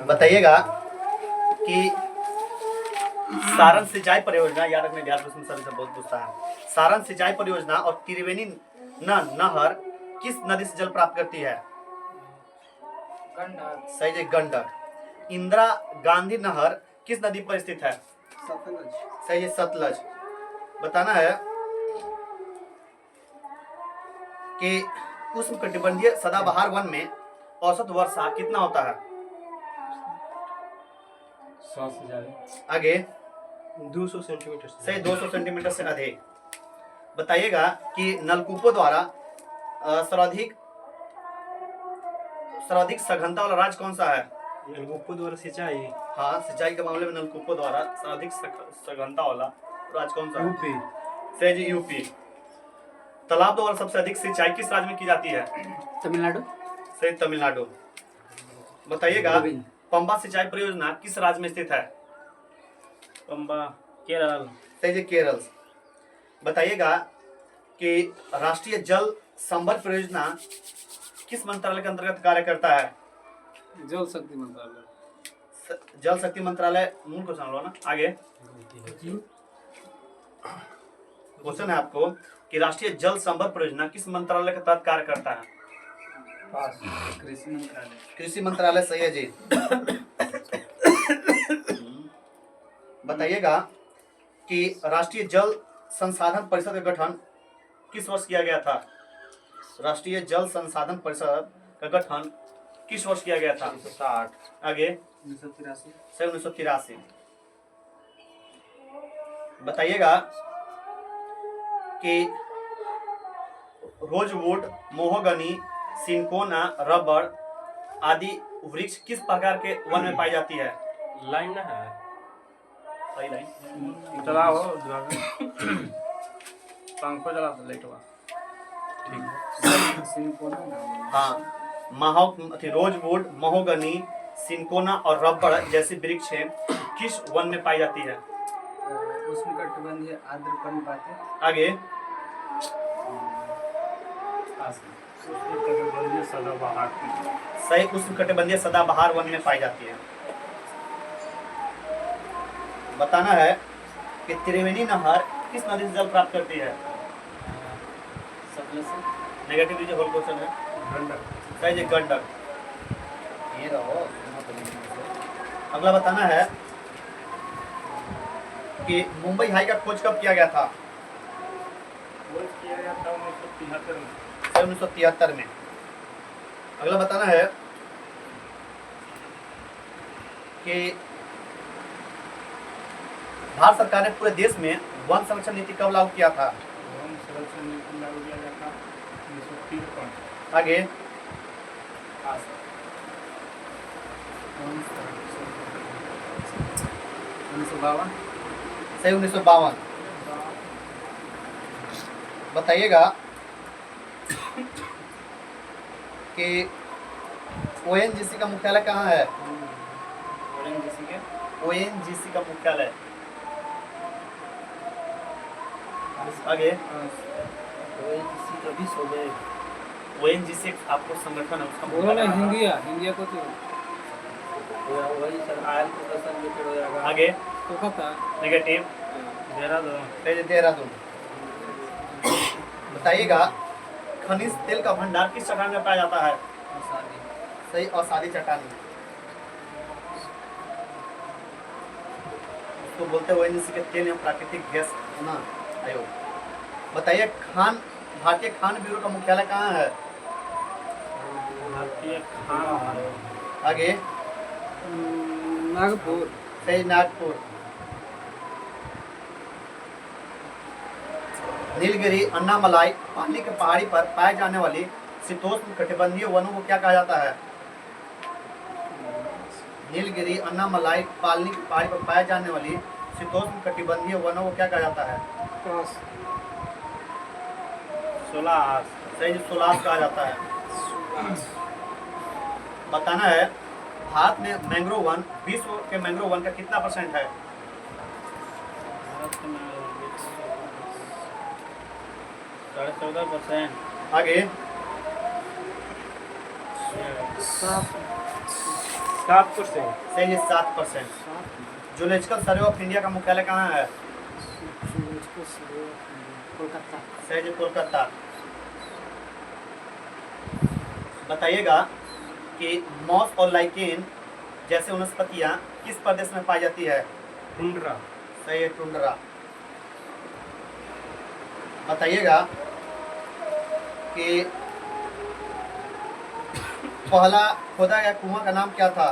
बताइएगा कि सारण सिंचाई परियोजना, याद रखने बिहार प्रश्न सभी से बहुत पूछता है। सारण सिंचाई परियोजना और त्रिवेणी नहर किस नदी से जल प्राप्त करती है? गंडक। सही है, गंडक। इंदिरा गांधी नहर किस नदी पर स्थित है? सतलज। सही है, सतलज। बताना है कि उष्णकटिबंधीय सदाबहार वन में औसत वर्षा कितना होता है? 100 से ज्यादा। आगे 200 सेंटीमीटर। सही, 200 सेंटीमीटर से अधिक। बताइएगा कि नलकूपों द्वारा सर्वाधिक सघनता वाला राज्य कौन सा है? नलकूपों द्वारा सिंचाई। हाँ, सिंचाई के मामले में नलकूपों द्वारा सर्वाधिक सघनता वाला राज्य कौन सा है? यूपी। सही जी, यूपी। तालाब द्वारा सबसे अधिक सिंचाई किस राज्य में की जाती है? तमिलनाडु। सही, तमिलनाडु। बताइएगा पंबा सिंचाई परियोजना किस राज्य में स्थित है? पंबा केरल। सही जी, केरल। बताइएगा कि राष्ट्रीय जल संवर्धन परियोजना किस मंत्रालय के अंतर्गत कार्य करता है? जल शक्ति मंत्रालय। जल शक्ति मंत्रालय। मूल क्वेश्चन लो ना, आगे क्वेश्चन है आपको कि राष्ट्रीय जल संवर्धन परियोजना किस मंत्रालय के तहत कार्य करता है? कृषि मंत्रालय। कृषि मंत्रालय। सही है जी। बताइएगा कि राष्ट्रीय जल संसाधन परिषद का गठन किस वर्ष किया गया था? राष्ट्रीय जल संसाधन परिषद का गठन किस वर्ष किया गया था? 1960। आगे 1983। सही, 1983। बताइएगा कि रोजवुड, मोहगनी, सिंकोना, रबड़ आदि वृक्ष किस प्रकार के वन में पाई जाती है? लाइन ना है। सही लाइन। चला हो पंखो चला तो लाइट हुआ। ठीक। हाँ, रोजवुड, महोगनी, सिंकोना और रबड़ जैसी वृक्ष किस वन में पाई जाती है? उष्णकटिबंधीय आर्द्र पर्णपाती। आगे सही, उष्णकटिबंधीय सदाबहार वन में पाई जाती है। बताना है कि त्रिवेणी नहर किस नदी से जल प्राप्त करती है? सतलज से। नेगेटिव लीजिए, होल क्वेश्चन है। गंडक। सही है, गंडक। ये रहो। अगला बताना है कि मुंबई हाई का खोज कब किया गया था? खोज किया गया था 1973 में। 1973 में। अगला बताना है कि भारत सरकार ने पूरे देश में वन संरक्षण नीति कब लागू किया था? वन संरक्षण नीति लागू किया गया था 1953। आगे 1952। सही, 1952। बताइएगा कि ओएनजीसी का मुख्यालय कहाँ है? ओएनजीसी का मुख्यालय। आगे ओएनजीसी आपको संगठन है, उसका बोलो ना हिंदी को तो वही सर आयल प्रदर्शन रिलेटेड हो जाएगा। आगे तो कथा नेगेटिव। देहरादून। बताइएगा खनिज तेल का भंडार किस चट्टान में पाया जाता है? सही, औसादी चट्टानी। तो बोलते हैं ओएनजीसी के तेल एवं प्राकृतिक गैस ना आयोग। बताइए भारतीय खान ब्यूरो का मुख्यालय कहाँ है? भारतीय खान। आगे नागपुर। सही, नागपुर। नीलगिरी, अन्नामलाई पानी के पहाड़ी पर पाए जाने वाली शीतोष्ण कटिबंधीय वनों को क्या कहा जाता है? नीलगिरी, अन्नामलाई पानी के पहाड़ी पर पाए जाने वाली शीतोष्ण कटिबंधीय वनों को क्या कहा जाता है? सोलास। सही, सोलास कहा जाता है। बताना है भारत में मैंग्रोव वन, विश्व के मैंग्रोव वन का कितना % है? 14.5%। आगे 7%। सही है 7%। जूलॉजिकल सर्वे ऑफ इंडिया का मुख्यालय कहाँ है? कोलकाता। सही है कोलकाता। बताइएगा कि मॉस और लाइकेन जैसे वनस्पतियाँ किस प्रदेश में पाई जाती है? टुंड्रा। सही है टुंड्रा। बताइएगा कि पहला खोदा गया कुआं का नाम क्या था?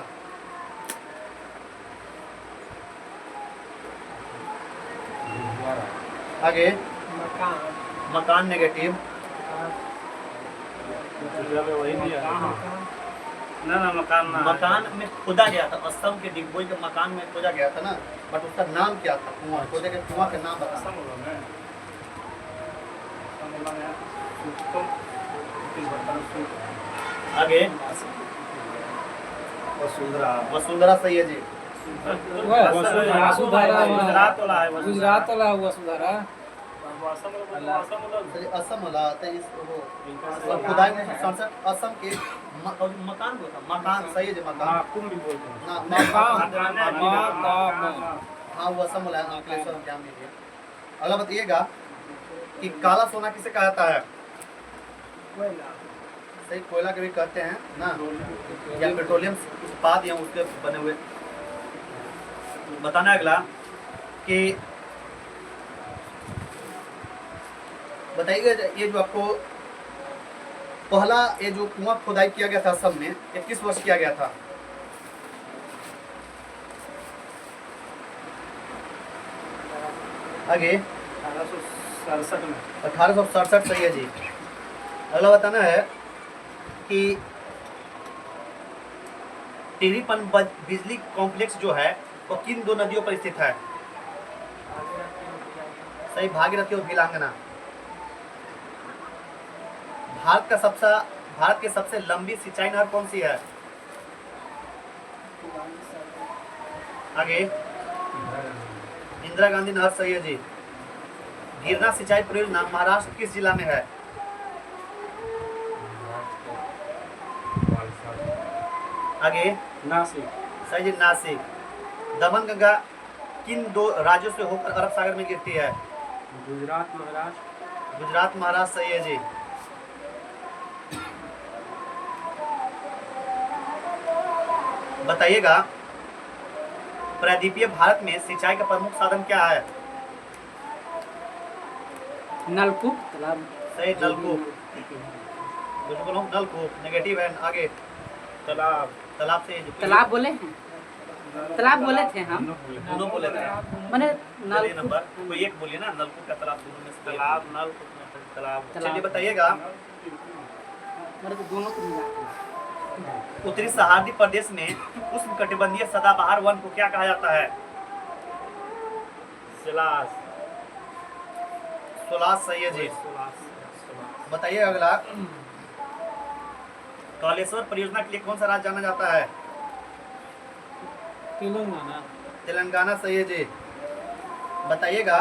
आगे मकान। मकान नेगेटिव। वही दिया मकान। ना मकान ना मकान में खोदा गया था, असम के डिगबोई के मकान में खोदा गया था ना, बट उसका नाम क्या था? कुआं, खोदे के कुआं का नाम बता। आगे वसुंधरा। वसुंधरा सही है जी। गुजरात वाला है गुजरात वाला हुआ सुधारा। सही, असम वाला तो इस वो खुदाई में 67 असम के मकान को था, मकान सही है जी मकान। कुम भी बोलते हैं। हाँ वो असम वाला है, अंकलेश्वर क्या मीडिया। अगला बताइएगा कि काला सोना किसे कहा जाता है? सही, कोयला के भी कहते हैं ना, या पेट्रोलियम उत्पाद या उसके बने हुए। बताना अगला कि बताइएगा ये जो आपको पहला ये जो कुआं खुदाई किया गया था असम में, ये किस वर्ष किया गया था? आगे 1867 में। 1867 सही है जी। अगला बताना है कि टेरीपन बिजली कॉम्प्लेक्स जो है वो किन दो नदियों पर स्थित है? सही, भागीरथी और भिलांगना। भारत के सबसे लंबी सिंचाई नहर कौन सी है? आगे इंदिरा गांधी नहर सही है जी। गिरना सिंचाई परियोजना महाराष्ट्र किस जिला में है? आगे नासिक। सही जी नासिक। दमन गंगा किन दो राज्यों से होकर अरब सागर में गिरती है? गुजरात महाराष्ट्र। गुजरात महाराष्ट्र सही है जी। बताइएगा प्रायद्वीपीय भारत में सिंचाई का प्रमुख साधन क्या है? नलकूप तालाब। सही, नलकूप। बिल्कुल नलकूप नेगेटिव है। आगे तालाब। तालाब से तालाब बोले हैं, तालाब बोले थे हम, दोनों बोले थे। मैंने चलिए नलकूप। नंबर कोई एक बोलिए ना, नलकूप का तालाब दोनों में से कोई एक। तालाब नल तालाब। चलिए बताइएगा मेरे को दोनों को मिला के। उत्तरी सहारदी प्रदेश में उष्णकटिबंधीय सदाबहार वन को क्या कहा जाता है? सिलास। सोलास सही है जी। बताइए अगला कालेश्वर परियोजना के लिए कौन सा राज्य जाना जाता है? तेलंगाना। तेलंगाना सही है जी। बताइएगा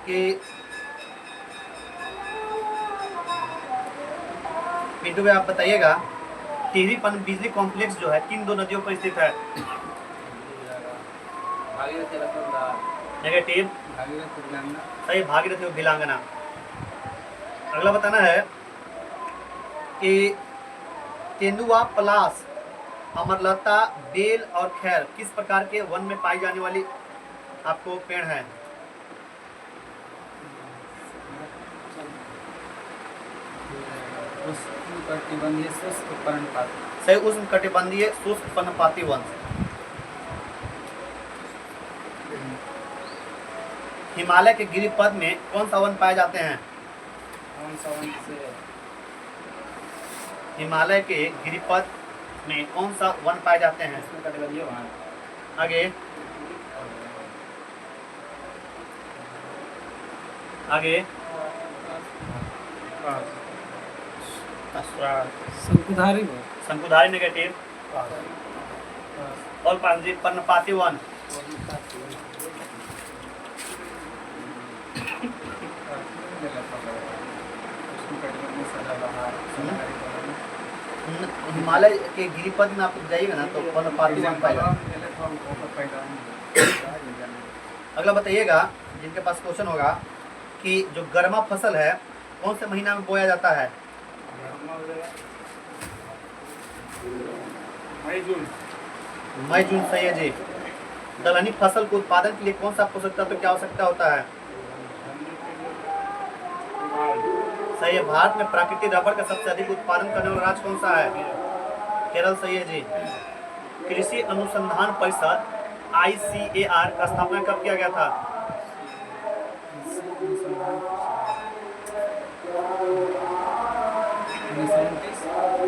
कि पिंटू भाई आप बताइएगा टिहरी पन बिजली कॉम्प्लेक्स जो है किन दो नदियों पर स्थित है? भागीरथी रतनदा। नेगेटिव। भागीरथी भिलांगना। सही, भागीरथी और भिलांगना। अगला बताना है कि तेंदुआ, पलाश, अमरलता, बेल और खैर किस प्रकार के वन में पाई जाने वाली आपको पेड़ है? उष्णकटिबंधीय शुष्क पर्णपाती। सही, उष्णकटिबंधीय शुष्क पर्णपाती वन। हिमालय के गिरिपथ में कौन सा वन पाए जाते हैं? कौन सा वन से? हिमालय के गिरिपथ में कौन सा वन पाए जाते हैं? उष्णकटिबंधीय वन। आगे आगे शंकुधारी में। शंकुधारी नेगेटिव। और पर्णपाती वन। हिमालय के गिरिपद में आप जाइएगा ना तो पर्णपाती वन पाएगा। अगला बताइएगा जिनके पास क्वेश्चन होगा कि जो गर्मा फसल है कौन से महीना में बोया जाता है? मई जून सही है जी। दलहनी फसल को उत्पादन के लिए कौन सा पोषक तत्व की आवश्यकता होता है? सही है। भारत में प्राकृतिक रबड़ का सबसे अधिक उत्पादन करने वाला राज्य कौन सा है? केरल सही है जी। कृषि अनुसंधान परिषद ICAR का स्थापना कब किया गया था?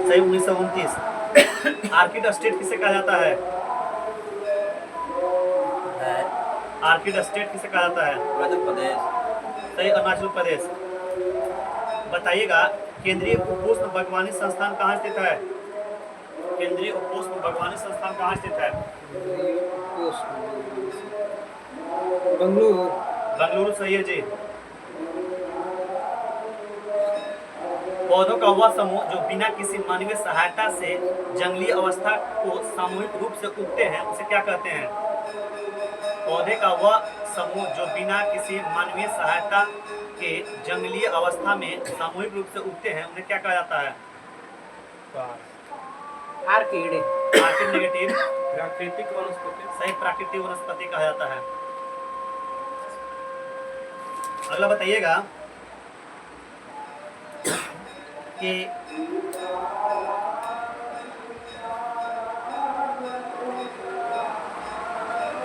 सही 1929। आर्किड स्टेट किसे कहा जाता है? आर्किड स्टेट किसे कहा जाता है? मध्य प्रदेश। सही अरुणाचल प्रदेश। बताइएगा केंद्रीय उपोष्ण बागवानी संस्थान कहाँ स्थित है? केंद्रीय उपोष्ण बागवानी संस्थान कहाँ स्थित है? बंगलुरु। बेंगलुरु सही है जी। पौधों का वह समूह जो बिना किसी मानवीय सहायता से जंगली अवस्था को सामूहिक रूप से उगते हैं उसे क्या कहते हैं? पौधे का वह समूह जो बिना किसी मानवीय सहायता के जंगली अवस्था में सामूहिक रूप से उगते हैं उन्हें क्या कहा जाता है? आर्किड। Orchid negative. प्राकृतिक वनस्पति। सही प्राकृतिक वनस्पति कहा जाता है। अगला बताइएगा कि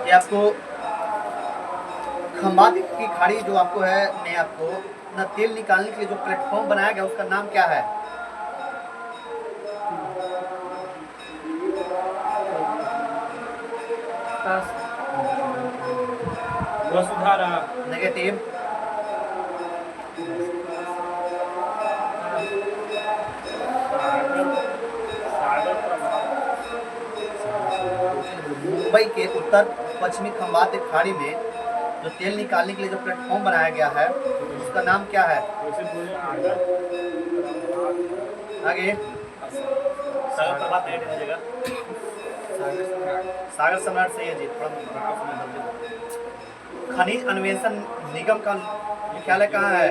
ये आपको खंबात की खाड़ी जो आपको है मैं आपको ना तेल निकालने के लिए जो प्लेटफॉर्म बनाया गया उसका नाम क्या है? वसुधारा। नेगेटिव। मुंबई के उत्तर पश्चिमी खंबात खाड़ी में जो तेल निकालने के लिए जो प्लेटफॉर्म बनाया गया है उसका नाम क्या है? आगे सागर प्रभात नहीं दीजिएगा। सागर सम्राट सही है जी। खनिज अन्वेषण निगम का मुख्यालय कहाँ है?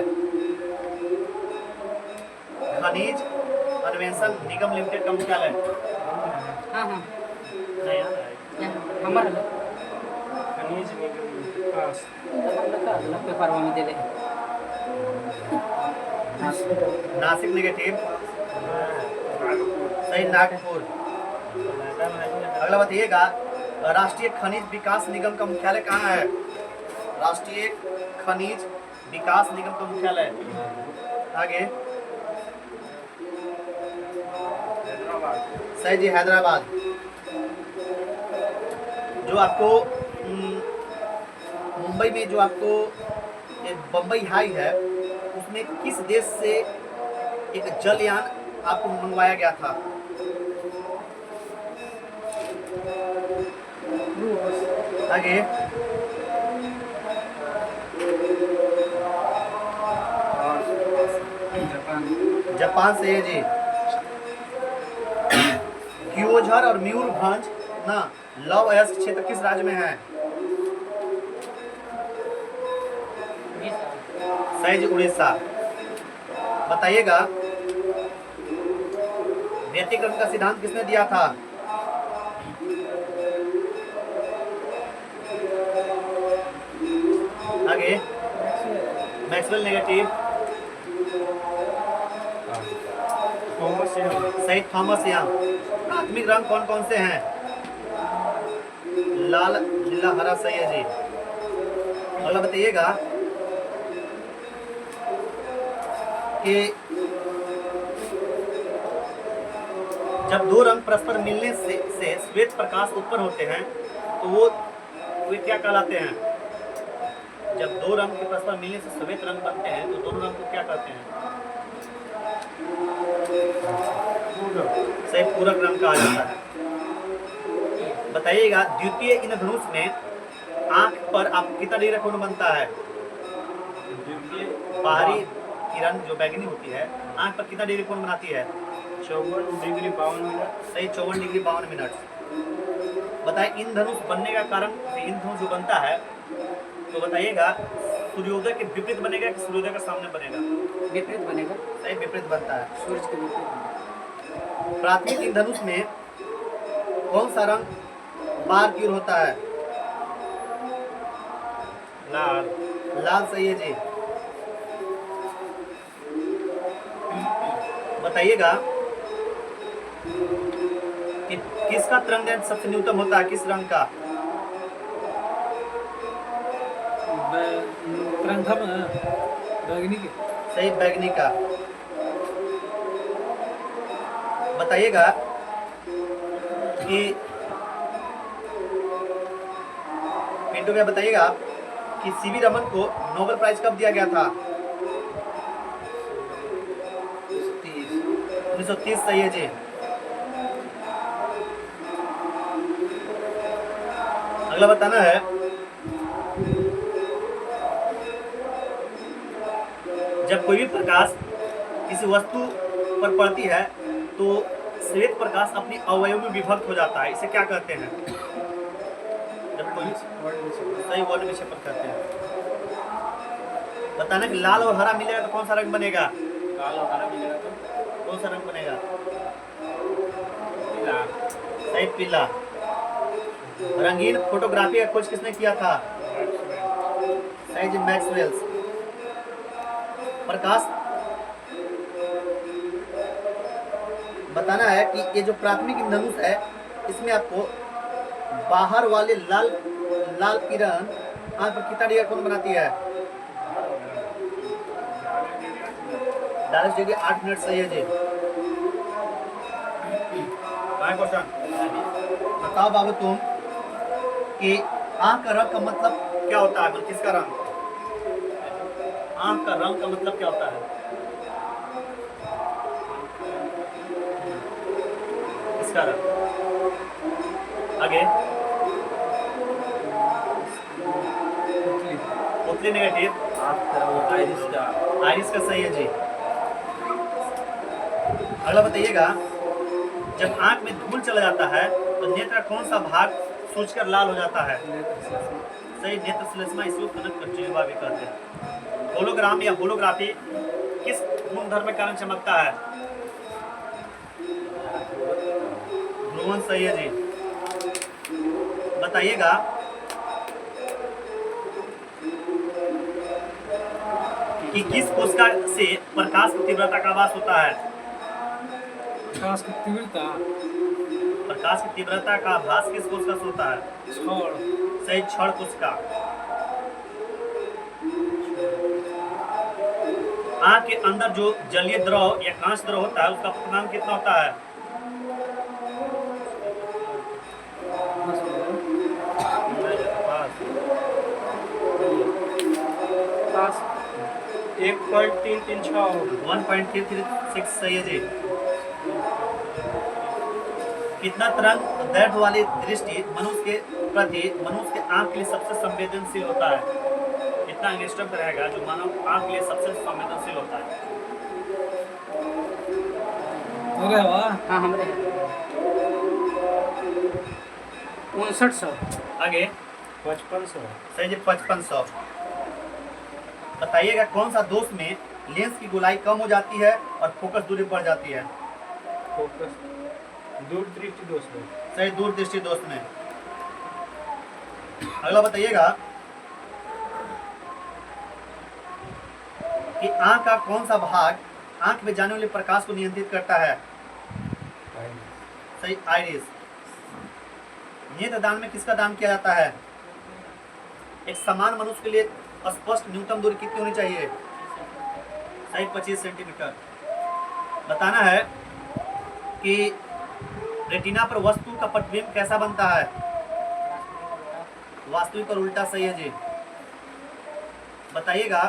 खनिज अन्वेषण निगम लिमिटेड का मुख्यालय। हाँ हाँ नहीं याद है। हमारा खनिज निगम पेपरवा में दे दे। नासिक नेगेटिव। सही नागपुर। अगला बताइएगा राष्ट्रीय खनिज विकास निगम का मुख्यालय कहाँ है? राष्ट्रीय खनिज विकास निगम का मुख्यालय। आगे सही जी हैदराबाद। जो आपको मुंबई में जो आपको एक बम्बई हाई है उसमें किस देश से एक जलयान आपको मंगवाया गया था? आगे जापान से है जी। क्योझर और मयूरभंज ना लव अयस्क क्षेत्र किस राज्य में है? सही जी उड़ीसा। बताइएगा व्यतिक्रम का सिद्धांत किसने दिया था? आगे मैक्सवेल नेगेटिव। सही थॉमस यंग। प्राथमिक रंग कौन कौन से हैं? लाल नीला हरा सही है जी। अगला बताइएगा कि जब दो रंग परस्पर मिलने से श्वेत प्रकाश उत्पन्न होते हैं तो वे क्या कहलाते हैं? जब दो रंग के परस्पर मिलने से श्वेत रंग बनते हैं तो दोनों रंग को क्या कहते हैं? सही पूरक रंग कहा जाता है। बताइएगा द्वितीय इंद्रधनुष में आंख पर आपको कितना डिग्री कोण बनता है? बाहरी किरण जो बैगनी होती है आंख पर कितना डिग्री कोण बनाती है? 54°52'। सही 54°52'। बताइए इंद्रधनुष बनने का कारण, इंद्रधनुष जो बनता है तो बताइएगा सूर्योदय के विपरीत बनेगा कि सूर्योदय के सामने बनेगा? विपरीत बनेगा। सही विपरीत बनता है। सूरज के विपरीत बनेगा। प्राथमिक इंद्रधनुष में कौन सा रंग बार की ओर होता है? लाल। लाल सही है जी। बताइएगा कि किसका तरंग दैर्घ्य सबसे न्यूनतम होता है, किस रंग का? तरंगम बैगनी के। सही बैगनी का। बताइएगा कि पिंटू भैया बताइएगा कि सीवी रमन को नोबेल प्राइज कब दिया गया था? 1930 सही है जी। अगला बताना है जब कोई भी प्रकाश किसी वस्तु पर पड़ती है तो श्वेत प्रकाश अपनी अवयव में विभक्त हो जाता है, इसे क्या कहते हैं? जब कोई सही वर्ण विक्षेपण कहते हैं। बताना कि लाल और हरा मिलेगा तो कौन सा रंग बनेगा? लाल और हरा मिलेगा तो कौन सा रंग बनेगा? पीला। सही पीला। रंगीन फोटोग्राफी का खोज किसने किया था? सही जी मैक्सवेल्स। प्रकाश बताना है कि ये जो प्राथमिक इंद्रधनुष है इसमें आपको बाहर वाले लाल लाल किरण आंख पर कितना डिग्री कौन बनाती है? 8 मिनट सही है जी। क्वेश्चन बताओ बाबू तुम कि आंख का रंग का मतलब क्या होता है? मतलब किसका रंग? आंख का रंग का मतलब क्या होता है? किसका रंग? आगे उतली नेगेटिव। आइरिस का। आइरिस का सही है जी। अगला बताइएगा जब आंख में धूल चला जाता है तो नेत्र का कौन सा भाग सूजकर लाल हो जाता है? सही नेत्र श्लेष्मा, इसको कनक कज्जिवा भी कहते हैं। होलोग्राम या होलोग्राफी किस गुणधर्म के कारण चमकता है? ध्रुवन सही है जी। बताइएगा कि किस कोशिका से प्रकाश की तीव्रता का आभास होता है? प्रकाश की तीव्रता। प्रकाश की तीव्रता का आभास किस कोशिका से होता है? छड़। सही क्षण कोशिका। आंख के अंदर जो जलीय द्रव या कांच द्रव होता है उसका परिमाण कितना होता है? पास 1.336। 1.336 सही है जी। कितना तरंग दैर्घ्य वाली दृष्टि मनुष्य के प्रति मनुष्य के आंख के लिए सबसे संवेदनशील होता है? कितना एंगस्ट्रम का रहेगा जो मानव आंख के लिए सबसे संवेदनशील होता है? अरे वाह। हाँ हमरे 5900। आगे 5500। सही जी 5500। बताइएगा कौन सा दोष में लेंस की गोलाई कम हो जाती है और फोकस दूरी बढ़ जाती है? फोकस दूरदृष्टि दोष में। सही दूरदृष्टि दोष में। अगला बताइएगा कि आंख का कौन सा भाग आंख में जाने वाले प्रकाश को नियंत्रित करता है? सही आइरिस। नेत्र दान में किसका दान किया जाता है? एक समान मनुष्य के लिए स्पष्ट न्यूनतम दूरी कितनी होनी चाहिए? सही 25 सेंटीमीटर। बताना है कि रेटिना पर वस्तु का प्रतिबिंब कैसा बनता है? वास्तविक और उल्टा सही है जी। बताइएगा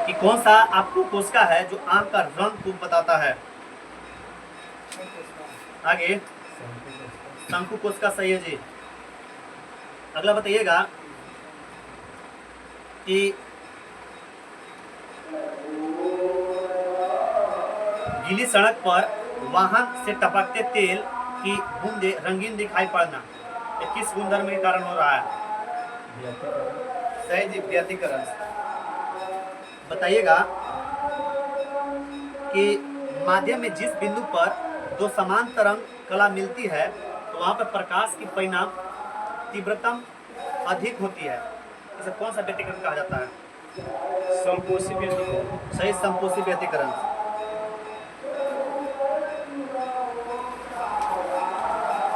कि कौन सा आपको कोशिका है जो आंख का रंग को बताता है? आगे शंकु कोशिका सही है जी। अगला बताइएगा कि गीली सड़क पर वाहन से टपकते तेल की बूंदे रंगीन दिखाई पड़ना, ये किस गुणधर्म के कारण हो रहा है? सही जी, व्यतिकरण। बताइएगा कि माध्यम में जिस बिंदु पर दो समान तरंग कला मिलती है तो वहां पर प्रकाश की परिणाम तीव्रता अधिक होती है, इसे कौन सा व्यतिकरण कहा जाता है? संपोषी व्यतिकरण। सही, संपोषी व्यतिकरण।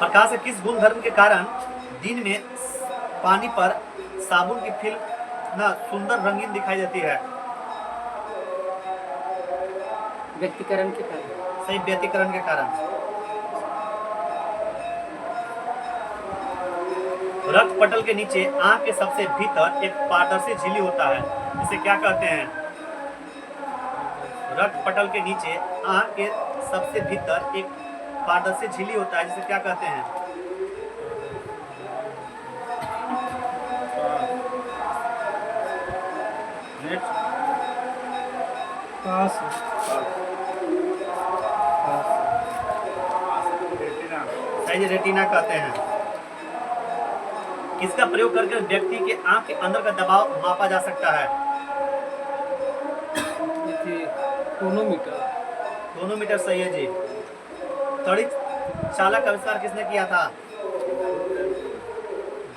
प्रकाश के किस गुणधर्म के कारण दिन में पानी पर साबुन की फिल्म न सुंदर रंगीन दिखाई देती है? व्यक्तिकरण के कारण। सही, व्यतिकरण के कारण। रक्त पटल के नीचे आंख के सबसे भीतर एक पारदर्शी झिल्ली होता है, इसे क्या कहते हैं? रक्त पटल के नीचे आंख के सबसे भीतर एक पारदर्शी झिल्ली होता है, जिसे क्या कहते हैं? पास सही, रेटिना कहते हैं। किसका प्रयोग करके व्यक्ति के आंख के अंदर का दबाव मापा जा सकता है? टोनोमीटर। टोनोमीटर सही है जी। त्वरित चालक का आविष्कार किसने किया था?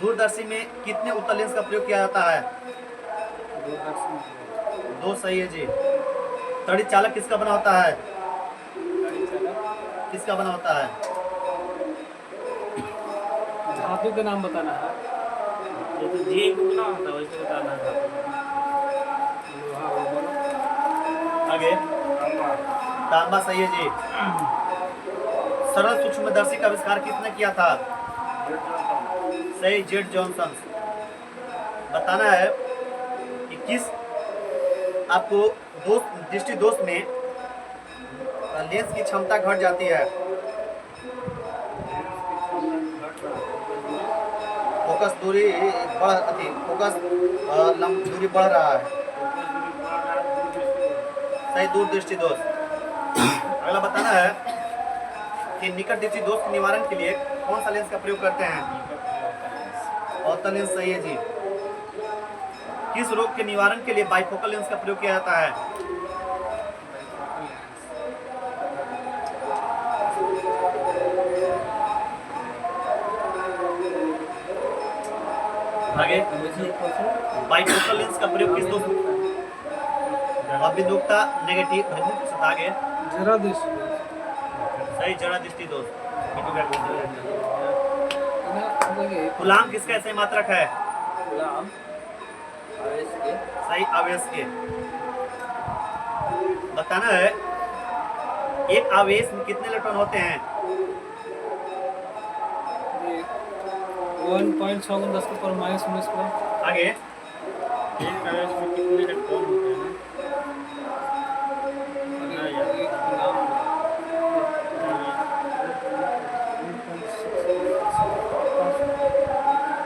दूरदर्शी में कितने उत्तल लेंस का प्रयोग किया जाता है? दो सही है जी। त्वरित चालक किसका बना होता है? किसका बना होता है? धातु का नाम बताना है। वैसे बताना है। आगे तांबा सही है जी। सरल सूक्ष्मदर्शी का आविष्कार किसने किया था? सही, जेड जॉनसन। बताना है कि किस आपको दृष्टि दोष में लेंस की क्षमता घट जाती है? फोकस दूरी फोकस दूरी बढ़ रहा है। सही, दूरदृष्टि दोष। अगला बताना है कि निकट दृष्टि दोष के निवारण के लिए कौन सा लेंस का प्रयोग करते हैं? अवतल लेंस सही है जी। किस रोग के निवारण के लिए बाइफोकल लेंस का प्रयोग किया जाता है? आगे बाइफोकल लेंस का प्रयोग किस दोष? अभिमुखता नेगेटिव। आगे जरा दृष्टि। सही, जरा दृष्टि दोष। गुलाम किसका ऐसे मात्रक है? सही, आवेश के। बताना है एक आवेश में कितने इलेक्ट्रॉन होते हैं? 1.6×10⁻⁻²। आगे एक आवेश में कितने इलेक्ट्रॉन होते हैं?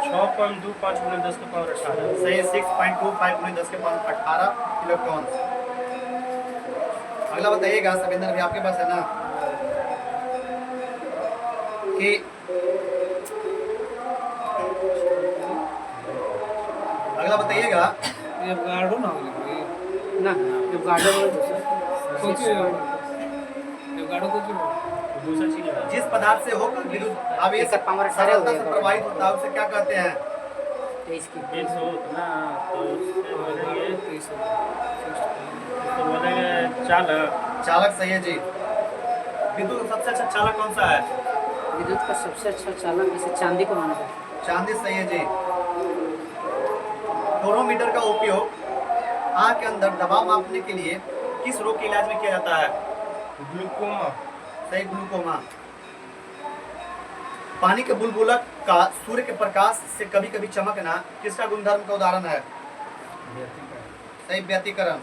6.25×10⁻18। सही, 6.25×10⁻18 इलेक्ट्रॉन। अगला बताइएगा सविंदर भी, आपके पास है ना, कि अगला बताइएगा ये गार्डो ना होली ना जब गार्डन में कुछ ये गार्डो कुछ दूसरा चीज है। जिस पदार्थ से होकर विद्युत आवेश इसका पावर सारे हो सरलता से गया। प्रवाहित होता है उसे क्या कहते हैं? इसकी 100 ना तो उससे बोलेंगे तो बोलेंगे चालक। चालक सही है जी। विद्युत का सबसे अच्छा चालक कौन सा है? विद्युत का सबसे अच्छा चालक जैसे चांदी को माना जाता है। चांदी सही है जी। टोनोमीटर का उपयोग आंख के अंदर दबाव मापने के लिए किस रोग के इलाज में किया जाता है? ग्लूकोमा। सही, ग्लूकोमा। पानी के बुलबुला का सूर्य के प्रकाश से कभी कभी चमकना किसका गुणधर्म का उदाहरण है? सही, व्यतिकरण।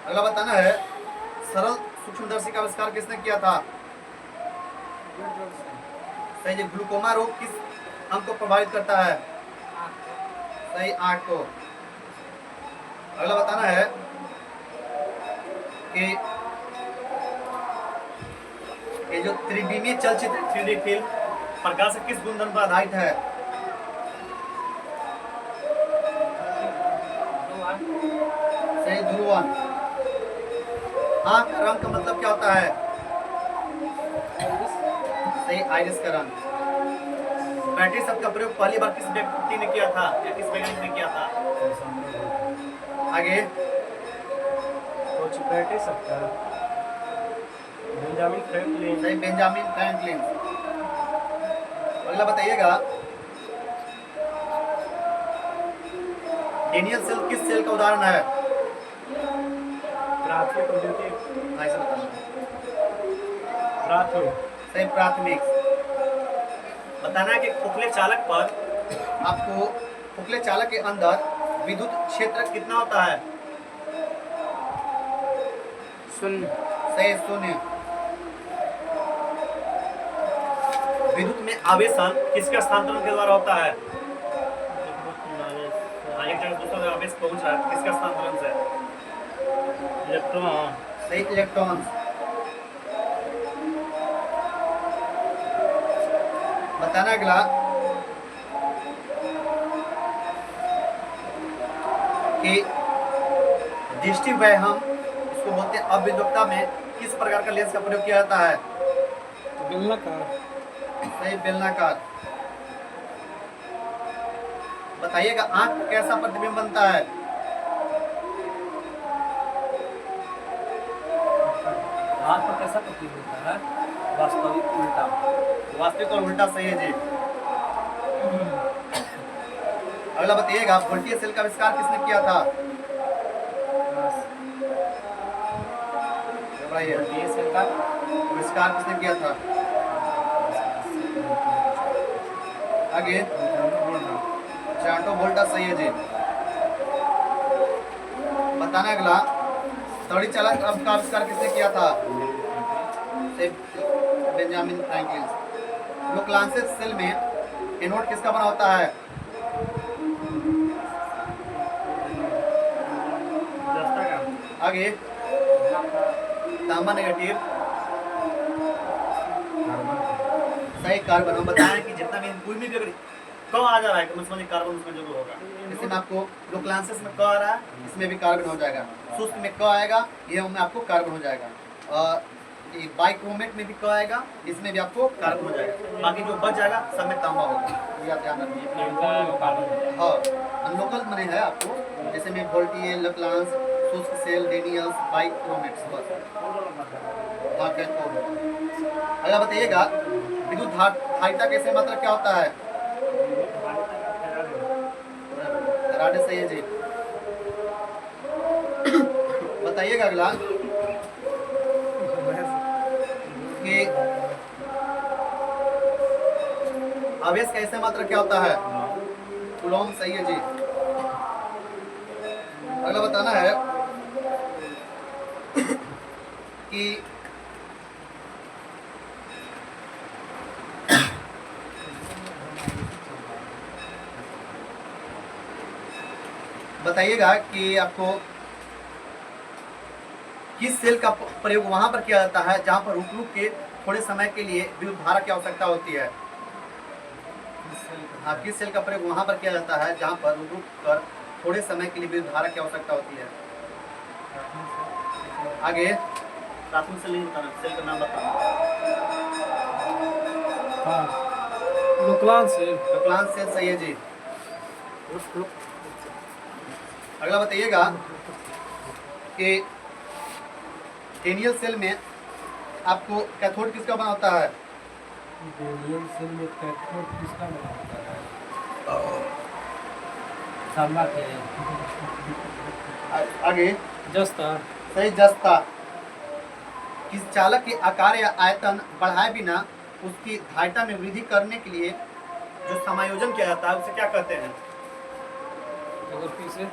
अगला बताना है सरल सूक्ष्मदर्शी का आविष्कार किसने किया था? सही जी। ग्लूकोमा रोग किस अंग को प्रभावित करता है? सही 8 को। अगला बताना है कि ये जो त्रिविमीय चलचित्र 3D फिल्म प्रकाश से किस गुणधर्म पर आधारित है? सही ध्रुवन। आंख का रंग का मतलब क्या होता है? सही आइरिस का रंग। बैटरी शब्द का प्रयोग पहली बार किस व्यक्ति ने किया था या किस वैज्ञानिक ने किया था? आगे कुछ बैठे सकता बेंजामिन फ्रैंकलिन। सही बेंजामिन फ्रैंकलिन। अगला बताइएगा, डेनियल सेल किस सेल का उदाहरण है? प्राथमिक और द्वितीयक। ऐसा बताना। प्राथमिक। सही प्राथमिक। बताना है कि खोखले चालक पर आपको खोखले चालक के अंदर विद्युत क्षेत्र कितना होता है? शून्य। सही 0। विद्युत में आवेशन किसके स्थानांतरण के द्वारा होता है? एक जगह दूसरा जगह आवेश पहुंच रहा है, किसके स्थानांतरण से? इलेक्ट्रॉन। सही इलेक्ट्रॉन। बताना अगला कि दृष्टि वैहम इसको बोलते हैं अविद्युतता में किस प्रकार का लेंस का प्रयोग किया जाता है? बेलनाकार। सही बेलनाकार। बताइएगा आंख का कैसा प्रतिबिंब बनता है? आंख पर कैसा प्रतिबिंब होता है? वास्तविक उल्टा। वास्तविक और उल्टा सही है जी। अगला बताइएगा वोल्टीय सेल का आविष्कार किसने किया था? घबराइए। ये सेल का आविष्कार किसने किया था? आगे चार्टो वोल्टा सही है जी। बताना अगला तड़ी चालक का आविष्कार किसने किया था? Benjamin Franklin. लोकलांसेस सेल में एनोड किसका बना होता है? जस्ता का। आगे तांबा नेगेटिव। सही कार्बन। हम बताएं कि जितना भी कोई भी अगर क आ जा रहा है तो समझिए कार्बन उसमें जरूर होगा। इसमें आपको लोकलांसेस में क आ रहा है, इसमें भी कार्बन हो जाएगा। शुष्क में क आएगा, ये में आपको कार्बन हो जाएगा। ये बाइक्रोमेट में भी क आएगा, इसमें भी आपको कार्बन हो जाएगा। बाकी जो बच जाएगा सब में तांबा होगा, ये आप ध्यान रखिए। हाँ अनलोकल मने है आपको, जैसे में वोल्टीय, लोकलांस, शुष्क सेल, डेनियल्स, बाइक्रोमेट्स बस। हाँ कैथोड। अगला बताइएगा विद्युत धारिता कैसे मात्रा क्या होता है? फैराडे सही है जी। बताइएगा अगला कि आवेश का ऐसे मात्रा क्या होता है? कूलॉम सही है जी। अगला बताना है कि बताइएगा कि आपको किस सेल का प्रयोग वहां पर किया जाता है जहां पर रुक रुक के थोड़े समय के लिए विद्युत धारा की आवश्यकता होती है? हाँ किस सेल का प्रयोग वहां पर किया जाता है जहां पर रुक रुक कर थोड़े समय के लिए विद्युत धारा की आवश्यकता होती है? आगे प्राथमिक सेल नहीं बताना, सेल का नाम बताना। हाँ लोकलांस सेल। लोकलांस सेल सही है जी। अगला बताइएगा कि डेनियल सेल में आपको कैथोड किसका बना होता है? डेनियल सेल में कैथोड किसका बना होता है? तांबा के। आगे जस्ता। सही जस्ता। किस चालक के आकार या आयतन बढ़ाए बिना उसकी धारिता में वृद्धि करने के लिए जो समायोजन किया जाता है उसे क्या कहते हैं? अगर पीछे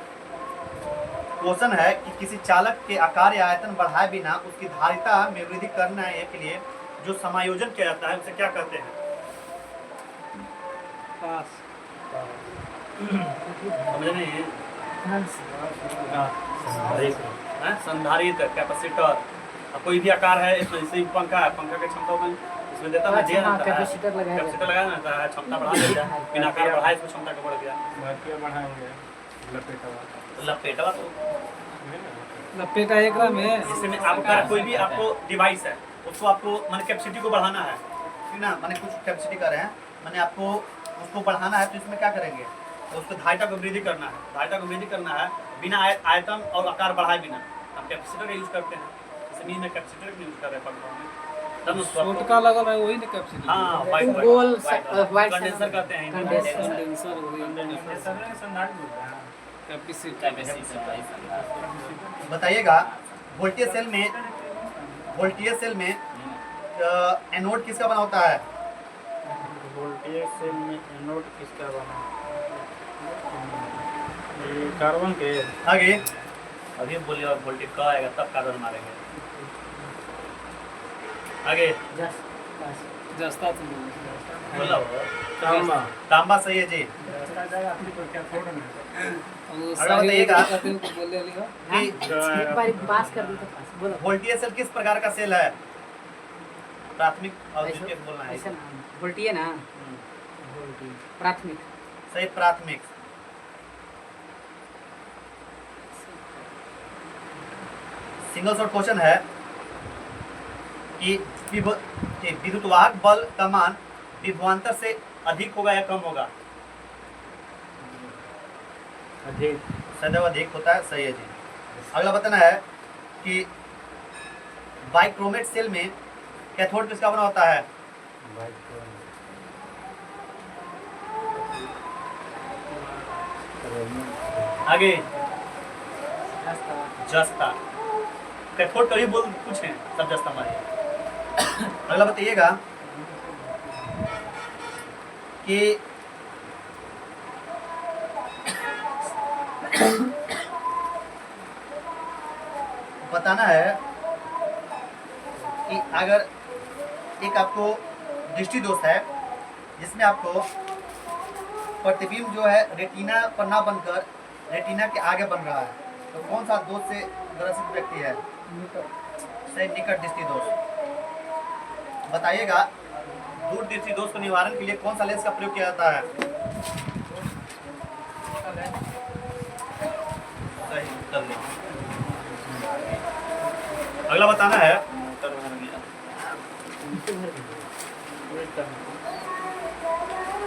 क्वेश्चन है कि किसी चालक के आकार या आयतन बढ़ाए बिना उसकी धारिता में वृद्धि करने के लिए जो समायोजन किया जाता है उसे क्या कहते हैं? पास। समझ नहीं हाँ। संधारित्र कैपेसिटर कोई भी आकार है इसमें, जैसे पंखा है, पंखा की क्षमता को इसमें देता है, अच्छा, हाँ, कैपेसिटर लगाया कैपेसिटर लगाया ना है, क्षमता बढ़ा देता है, बिना आकार बढ़ाए इसमें क्षमता का बढ़ गया। भारतीय बढ़ाएंगे लपेटवा लपेटवा तो लपेटा एक रहा में जैसे में आपका कोई भी आपको डिवाइस है उसको आपको माने कैपेसिटी को बढ़ाना है, ठीक ना, माने कुछ कैपेसिटी कर रहे हैं, माने आपको उसको बढ़ाना है तो इसमें क्या करेंगे, तो उसको धारिता को वृद्धि करना है, धारिता को वृद्धि करना है बिना आयतन और आकार बढ़ाए बिना, हम कैपेसिटर का यूज करते हैं, जमीन में कैपेसिटर का यूज कर रहे हैं पंखों में, तब उसको छोटका लगल है वही ना कैपेसिटी। हाँ व्हाइट गोल व्हाइट कंडेंसर कहते हैं कंडेंसर कैपेसिटी बताइएगा वोल्टेज सेल में एनोड किसका बना होता है? वोल्टेज सेल में एनोड किसका बना? ये कार्बन के। आगे अभी बोलिए और वोल्टेज का आएगा तब कार्बन मारेंगे। आगे जस्ता तो बोला तांबा तांबा सही है जी। अगला बताइएगा बोले लिया हाँ, एक बार पास कर दी तो पास बोलो। वोल्टेज सेल किस प्रकार का सेल है? प्राथमिक और द्वितीयक बोलना है। ऐसा ना वोल्टीय ना प्राथमिक सही प्राथमिक। सिंगल शॉट क्वेश्चन है कि विद्युतवाहक बल का मान विभवांतर से अधिक होगा या कम होगा? अधिक सदैव अधिक होता है, सही है जी। अगला बताना है कि बाइक्रोमेट सेल में कैथोड किसका बना होता है? आगे जस्ता। कैथोड कभी बोल पूछे सब जस्ता मारे। अगला बताइएगा कि बताना है कि अगर एक आपको दृष्टि दोष है जिसमें आपको प्रतिबिंब जो है रेटिना पर ना बनकर रेटिना के आगे बन रहा है, तो कौन सा दोष से ग्रसित व्यक्ति है? सही निकट दृष्टि दोष। बताइएगा दूर दृष्टि दोष के निवारण के लिए कौन सा लेंस का प्रयोग किया जाता है? सही उत्तर नहीं। अगला बताना है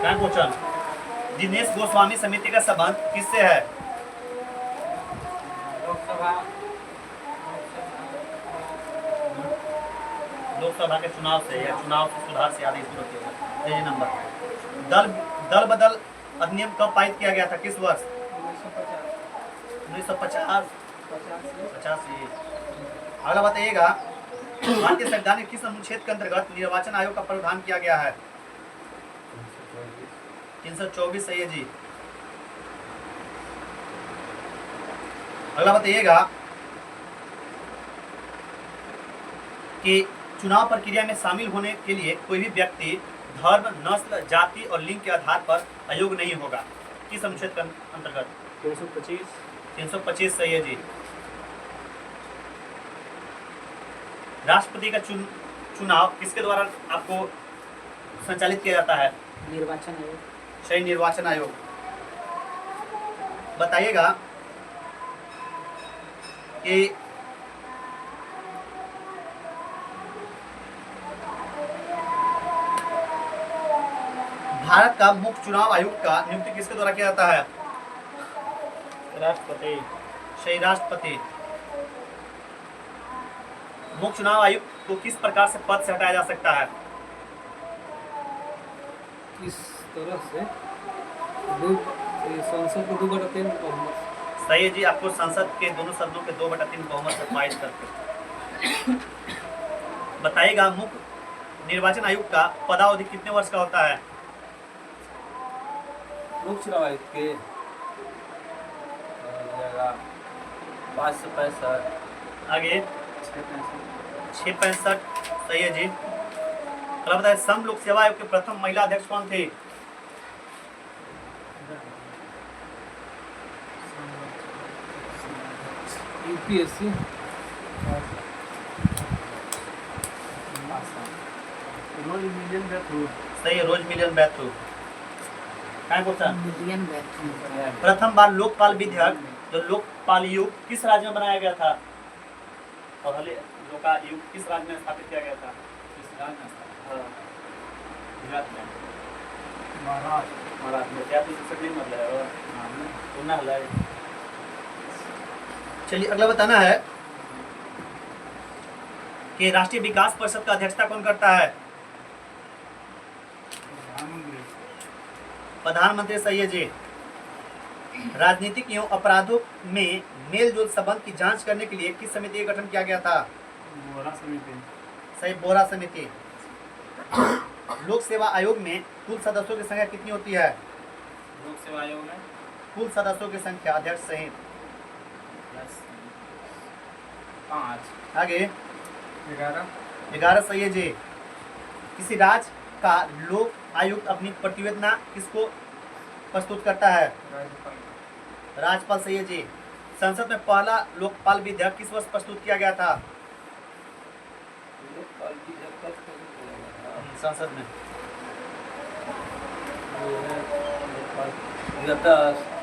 क्या क्वेश्चन, दिनेश गोस्वामी समिति का संबंध किससे है? लोकसभा के चुनाव से या चुनाव से सुधार से आदेश होगा। नंबर दल बदल अधिनियम कब पारित किया गया था? किस वर्ष? 1950 85। अगला बताइएगा भारतीय संविधान के किस अनुच्छेद के अंतर्गत निर्वाचन आयोग का प्रावधान किया गया है? 324 सही है जी। अगला बताइएगा कि चुनाव प्रक्रिया में शामिल होने के लिए कोई भी व्यक्ति धर्म, नस्ल, जाति और लिंग के आधार पर अयोग्य नहीं होगा। किस अनुच्छेद के अंतर्गत? 325 सही है जी। राष्ट्रपति का चुनाव किसके द्वारा आपको संचालित किया जाता है? निर्वाचन आयोग। सही निर्वाचन आयोग। बताइएगा कि भारत का मुख्य चुनाव आयुक्त का नियुक्ति किसके द्वारा किया जाता है? राष्ट्रपति। सही राष्ट्रपति। मुख्य चुनाव आयुक्त को किस प्रकार से पद से हटाया जा सकता है? किस तरह से? संसद को 2/3 बहुमत। सही है जी, आपको संसद के दोनों सदनों के 2/3 बहुमत से पारित करके। बताइएगा मुख्य निर्वाचन आयुक्त का पदावधि कितने वर्ष का होता है? मुख्य चुनाव आयुक्त के 5 से 65। आगे 665 सही है जी। अगला बताइए सम लोक सेवा आयोग के प्रथम महिला अध्यक्ष कौन थे? यूपीएससी रोज मिलियन बैठो सही है, रोज मिलियन बैठो। क्या क्वेश्चन? मिलियन बैठ प्रथम बार लोकपाल विधेयक जो लोकपाल युग किस राज्य में बनाया गया था? पहले लोकायुक्त किस राज्य में स्थापित किया गया था? हाँ, गुजरात में। महाराष्ट्र में क्या मतलब है? चलिए अगला बताना है कि राष्ट्रीय विकास परिषद का अध्यक्षता कौन करता है? प्रधानमंत्री। सही है जी। राजनीतिक एवं अपराधों में मेल जोल संबंध की जांच करने के लिए किस समिति का गठन किया गया था? बोरा समिति। सही, बोरा समिति। लोक सेवा आयोग में कुल सदस्यों की संख्या कितनी होती है? लोक सेवा आयोग में कुल सदस्यों की संख्या अध्यक्ष सहित। 5 आगे 11 11 सही है जी। किसी राज्य का लोक आयुक्त अपनी प्रतिवेदना किसको प्रस्तुत करता है? राज्यपाल। सही है जी। संसद में पहला लोकपाल विधेयक किस वर्ष प्रस्तुत किया गया था? लोकपाल विधेयक कब प्रस्तुत किया गया था? संसद में।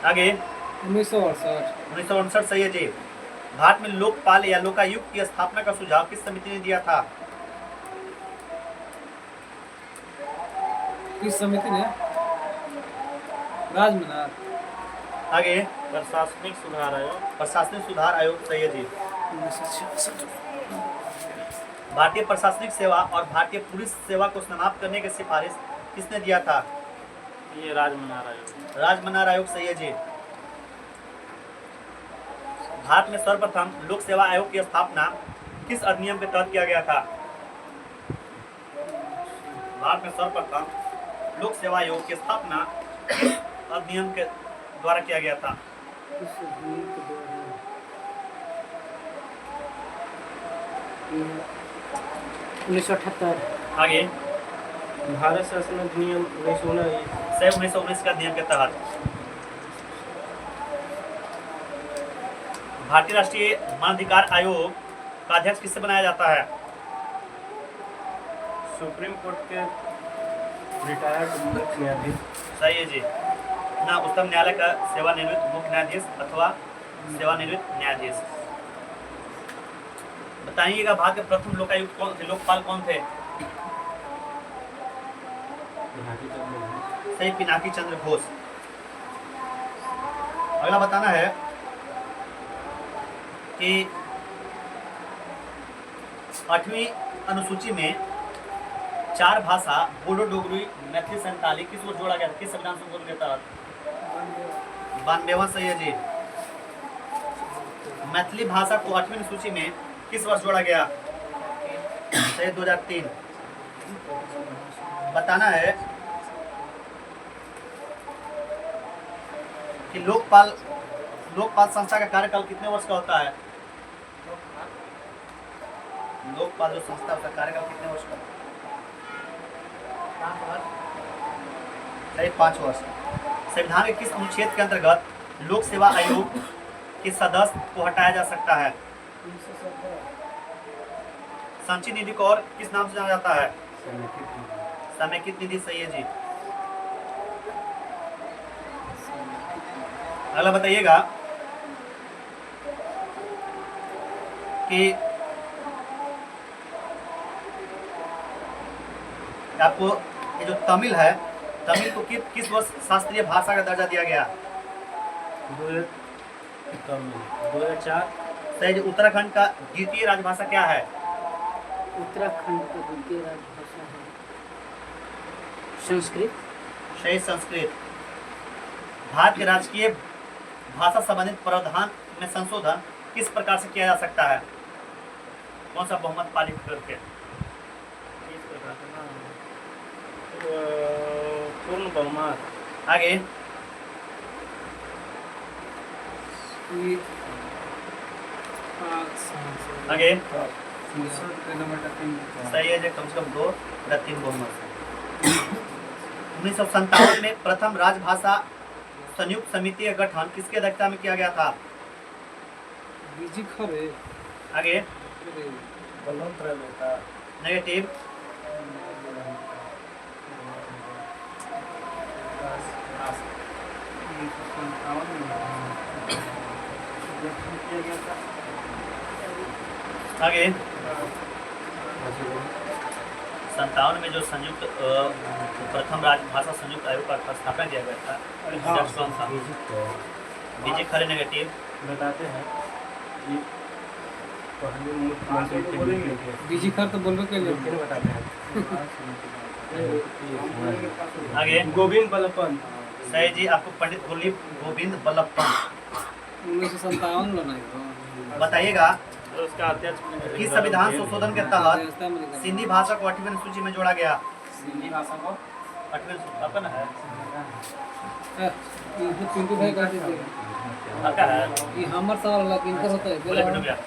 आगे 1968 1968 सही है जी। भारत में लोकपाल या लोकायुक्त की स्थापना का सुझाव किस समिति ने दिया था? किस समिति ने? राजमनार। आगे प्रशासनिक सुधार आयोग। प्रशासनिक सुधार आयोग। सही है जी। 1966 भारतीय प्रशासनिक सेवा और भारतीय पुलिस सेवा को समाप्त करने की सिफारिश किसने दिया था? ये राजमनार आयोग। राजमनार आयोग। सही है जी। भारत में सर्वप्रथम लोक सेवा आयोग की स्थापना किस अधिनियम के तहत किया गया था? भारत में सर्वप्रथम लोक सेवा आयोग की स्थापना किस अधिनियम के द्वारा किया गया था? 1978 आगे भारत शासन अधिनियम 1919। 1919 का अधिनियम के तहत। भारतीय राष्ट्रीय मानवाधिकार आयोग का अध्यक्ष किससे बनाया जाता है? सुप्रीम कोर्ट के रिटायर्ड मुख्य न्यायाधीश। सही है जी। ना उच्चतम न्यायालय का सेवानिवृत्त मुख्य न्यायाधीश अथवा सेवानिवृत्त न्यायाधीश। बताइएगा भारत के प्रथम लोकायुक्त कौन थे? लोकपाल कौन थे? सही, पिनाकी चंद्र घोष। अगला बताना है कि 8वीं अनुसूची में 4 भाषा बोडो, डोगरी, मैथिली, संताली किस ओर जोड़ा गया था? किस संविधान संशोधन के तहत? 92वां। सही है जी। मैथिली भाषा को 8वीं अनुसूची में किस वर्ष जोड़ा गया? सही, 2003। बताना है कि लोकपाल संस्था का कार्यकाल कितने वर्ष का होता है? लोकपाल जो संस्था उसका कार्यकाल कितने वर्ष का? 5 वर्ष। संविधान के किस अनुच्छेद के अंतर्गत लोक सेवा आयोग के सदस्य को हटाया जा सकता है? संचित निधि को और किस नाम से जाना जाता है? समेकित निधि। सही है जी। अगला बताइएगा कि आपको ये जो तमिल है, तमिल को किस वर्ष शास्त्रीय भाषा का दर्जा दिया गया? 2004। सही जी। उत्तराखंड का द्वितीय राजभाषा क्या है? उत्तराखंड का द्वितीय राजभाषा है संस्कृत। सही, संस्कृत। भारत के राजकीय भाषा संबंधित प्रावधान में संशोधन किस प्रकार से किया जा सकता है? कौन सा बहुमत पालित करके? पूर्ण बहुमत। आगे आगे सही है जी। कम से कम 2 या 3 बहुमत। 1957 में प्रथम राजभाषा संयुक्त समिति का गठन किसके अध्यक्षता में किया गया था? बीजी खरे आगे बलवंत रह बेटा नेगेटिव आगे 57 में जो संयुक्त प्रथम राजभाषा संयुक्त आयोग का स्थापना किया गया था अध्यक्ष कौन था? बीजी खरे नेगेटिव बताते हैं कि पहले मुख्यमंत्री थे बीजी खर तो बोलबे के लिए फिर बताते हैं आगे गोविंद बल्लभ सही जी आपको पंडित गोविंद बल्लभ पंत 1957 में नहीं बताइएगा उसका अध्यक्ष किस संविधान संशोधन के तहत सिंधी भाषा को 8वीं सूची में जोड़ा गया? हिंदी भाषा को 8वीं आपका ना है पिंटू भाई कह दीजिए आपका है ये हमर सवाल लग इनकर होता है बोले बिटू भैया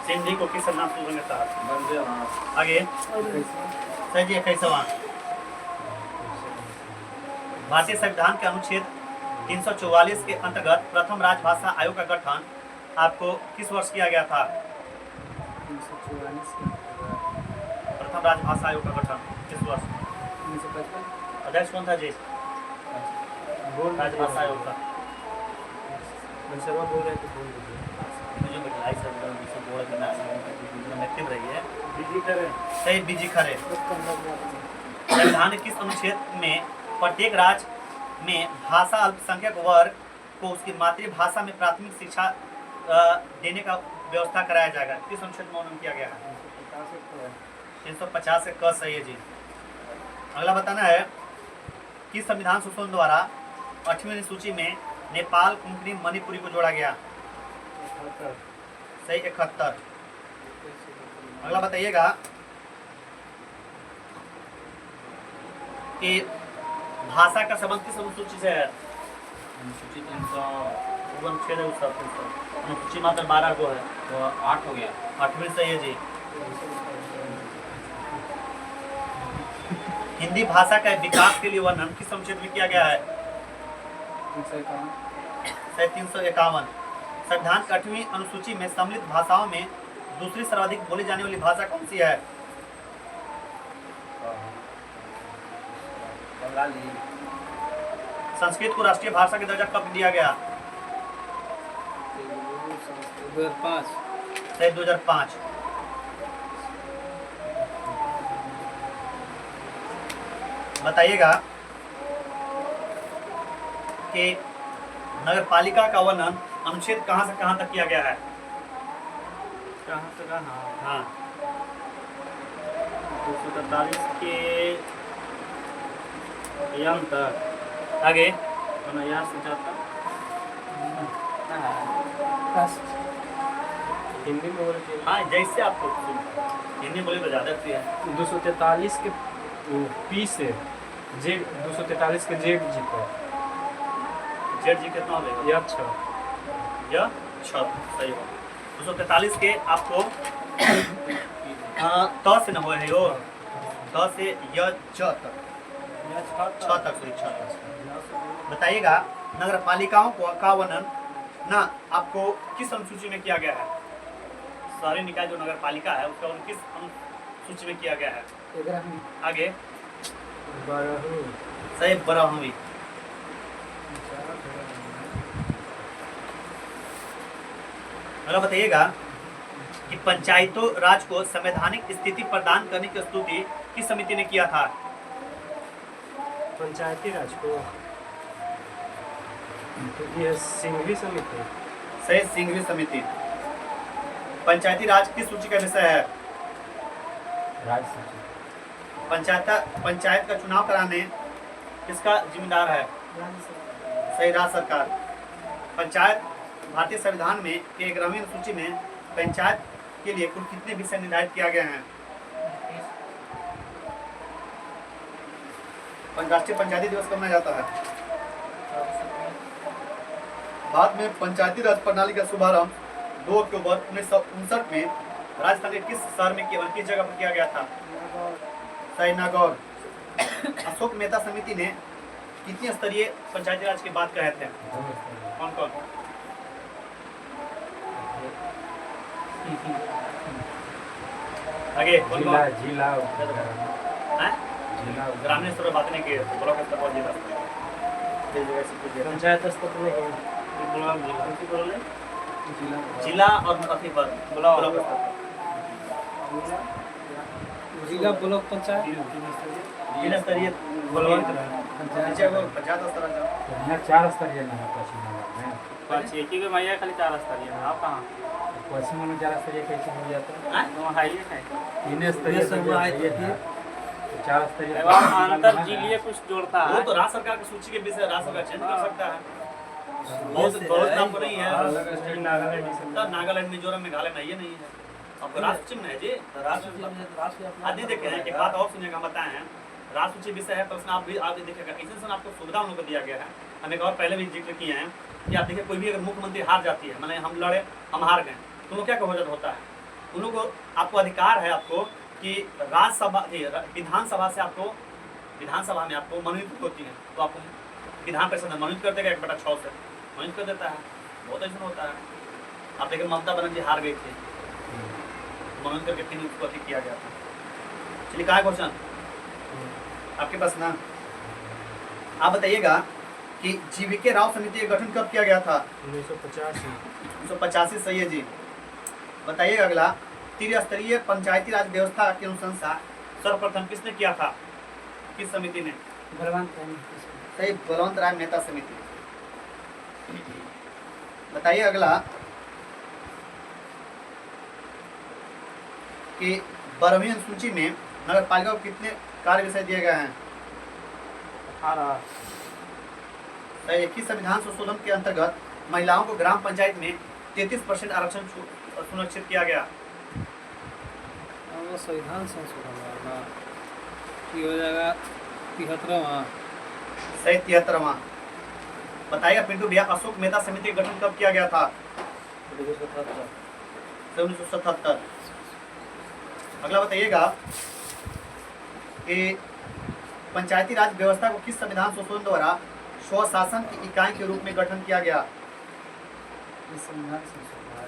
सिंधी को किस संविधान संशोधन के तहत आगे सही जी 21वां भारतीय संविधान के अनुच्छेद 344 के अंतर्गत प्रथम राजभाषा आयोग का गठन आपको किस वर्ष किया गया था? प्रथम राजभाषा आयोग का गठन किस वर्ष? अध्यक्ष कौन था जी राजभाषा आयोग का? शर्मा बोल रहे थे बोल दीजिए जो बिटलाई सब बोल के ना एक्टिव रही है बीजी करें सही बीजी खरे संविधान किस अनुच्छेद में प्रत्येक राज्य में भाषा अल्पसंख्यक वर्ग को उसकी मातृभाषा में प्राथमिक शिक्षा देने का व्यवस्था कराया जाएगा? किस अनुच्छेद में उन्होंने किया गया है? 350 से क सही है जी। अगला बताना है कि संविधान संशोधन द्वारा 8वीं सूची में नेपाल कुंकरी मणिपुरी को जोड़ा गया? सही 71। अगला बताइएगा कि भाषा का संबंध किस अनुसूची से है? अनुसूची 306 है उसका अनुसूची मात्र 12 को है तो 8 हो गया 8वीं सही है जी। हिंदी भाषा का विकास के लिए वर्णन किस अनुच्छेद में किया गया है? सही 351। संविधान की 8वीं अनुसूची में सम्मिलित भाषाओं में दूसरी सर्वाधिक बोली जाने वाली भाषा कौन सी है? बंगाली संस्कृत को राष्ट्रीय भाषा का दर्जा कब दिया गया? 2005 सही 2005। बताइएगा कि नगरपालिका का वर्णन अनुच्छेद कहां से कहां तक किया गया है? कहाँ से कहाँ हाँ 243 के यम तक आगे यहाँ से जाता हिंदी में बोले थे हाँ जैसे आपको हिंदी बोले तो ज्यादा अच्छी है। 243 के पी से जेड 243 के जेड जी पर जेड जी कितना हो जाएगा? यह 6 यह 6 सही हो। 243 के आपको त से न हो है यो त से य च तक 6 तक सही 6 तक। बताइएगा नगर पालिकाओं का वर्णन ना आपको किस अनुसूची में किया गया है? शहरी निकाय जो नगर पालिका है उसका वर्णन किस अनुसूची में किया गया है? आगे 12 सही 12वीं। अगला बताइएगा कि पंचायतों राज को संवैधानिक स्थिति प्रदान करने की स्तुति किस समिति ने किया था? पंचायती राज को तो ये सिंघवी समिति सही सिंघवी समिति। पंचायती राज किस सूची का विषय है? राज सूची पंचायत का चुनाव कराने किसका जिम्मेदार है? सही राज्य सरकार। पंचायत भारतीय संविधान में के 11वीं सूची में पंचायत के लिए कुल कितने विषय निर्धारित किया गया है? राष्ट्रीय पंचायती दिवस कब मनाया जाता है? भारत में पंचायती राज प्रणाली का शुभारंभ 2 अक्टूबर 1959 में राजस्थान के किस शहर में केवल किस जगह पर किया गया था? सही नागौर। अशोक मेहता समिति ने कितनी स्तरीय पंचायती राज की बात कहे थे? कौन कौन? आगे कौन जिला कौन जिला हैं? जिला ग्रामीण स्तर पर बात नहीं की है, ब्लॉक स्तर पर जिला स्तर पर। ये जगह से कुछ देना। पंचायत स्तर पर नहीं ब्लॉक जिला कौन सी बोल रहे? जिला जिला और अथी पर ब्लॉक। ब्लॉक स्तर पर। जिला ब्लॉक पंचायत जिला स्तरीय बलवंत नीचे वो पंचायत स्तर का। यहाँ 4 स्तरीय ना है पश्चिम बंगाल में। पाँच एक ही के भैया खाली 4 स्तरीय है। आप कहाँ पश्चिम बंगाल में 4 स्तरीय कैसे हो जाता है? हैं? वहाँ हाईवे है 3 स्तरीय ये सब आए थे। 4 स्तरीय अंतर जिले कुछ जोड़ता वो है तो राज्य सरकार की सूची के विषय राज्य सरकार चेंज कर सकता है। बहुत नाम तो नहीं है। नागालैंड तो नागालैंड, मिजोरम, मेघालय में ये नहीं है। आपको राष्ट्र चिन्ह है जी, राष्ट्र आदि देखे हैं। एक बात और सुनिएगा, बताए हैं राष्ट्र सूची विषय है तो उसमें आप भी देखिएगा कैसे आपको सुविधा उन लोगों को दिया गया है। हम एक और पहले भी जिक्र किए हैं कि आप देखिए कोई भी अगर मुख्यमंत्री हार जाती है, माने हम लड़े हम हार गए, तो उनको क्या कहा होता है, उन लोगों को आपको अधिकार है आपको कि राज्यसभा विधानसभा से आपको विधानसभा में आपको मनोनीत होती है, तो आपको विधान परिषद में मनोनीत कर देगा 1/6 से मनोनीत कर देता है। बहुत ऐसा होता है। आप देखिए ममता बनर्जी हार गई थी, मनोनीत करके फिर उसको अति किया गया था। चलिए कहा क्वेश्चन आपके पास ना, आप बताइएगा कि जीवीके राव समिति का गठन कब किया गया था? 1985 सही है जी। बताइएगा अगला, त्रिस्तरीय पंचायती राज व्यवस्था की अनुशंसा सर्वप्रथम किसने किया था? किस समिति ने? बलवंत सही, बलवंत राय मेहता समिति। बताइए अगला कि 12वीं अनुसूची में नगर पालिका को कितने कार्य विषय दिए गए हैं? 18 सही, 21 संविधान संशोधन के अंतर्गत महिलाओं को ग्राम पंचायत में 33% आरक्षण सुनिश्चित किया गया। वो संविधान संशोधन होगा कि हो जाएगा 73वां। सही, 73वां। बताइएगा पिंटू भैया, अशोक मेहता समिति का गठन कब किया गया था? 1977। अगला बताइएगा कि पंचायती राज व्यवस्था को किस संविधान संशोधन द्वारा स्वशासन की इकाई के रूप में गठन किया गया? ये संविधान संशोधन है।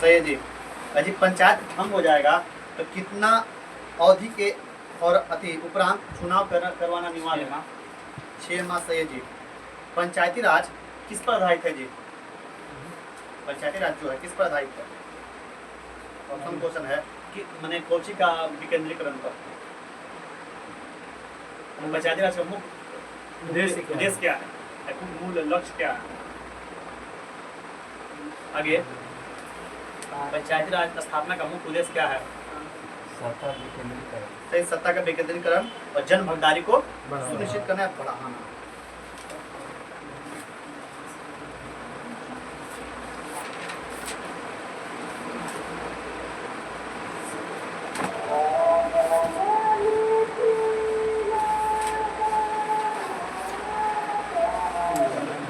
सही है जी। यदि पंचायत भंग हो जाएगा तो कितना अवधि के और अति उपरांत चुनाव करवाना अनिवार्य है? 6 माह। सही है जी। पंचायती राज किस पर आधारित है जी? पंचायती राज जो है किस पर आधारित है? प्रथम क्वेश्चन है कि मैंने कोची का विकेंद्रीकरण पर। पंचायती राज का मुख्य उद्देश्य क्या है? मूल लक्ष्य क्या है? आगे, पंचायती राज स्थापना का मुख्य उद्देश्य क्या है? सत्ता विकेंद्रीकरण। सही, सत्ता का विकेंद्रीकरण और जन भागीदारी को सुनिश्चित करना, बढ़ाना।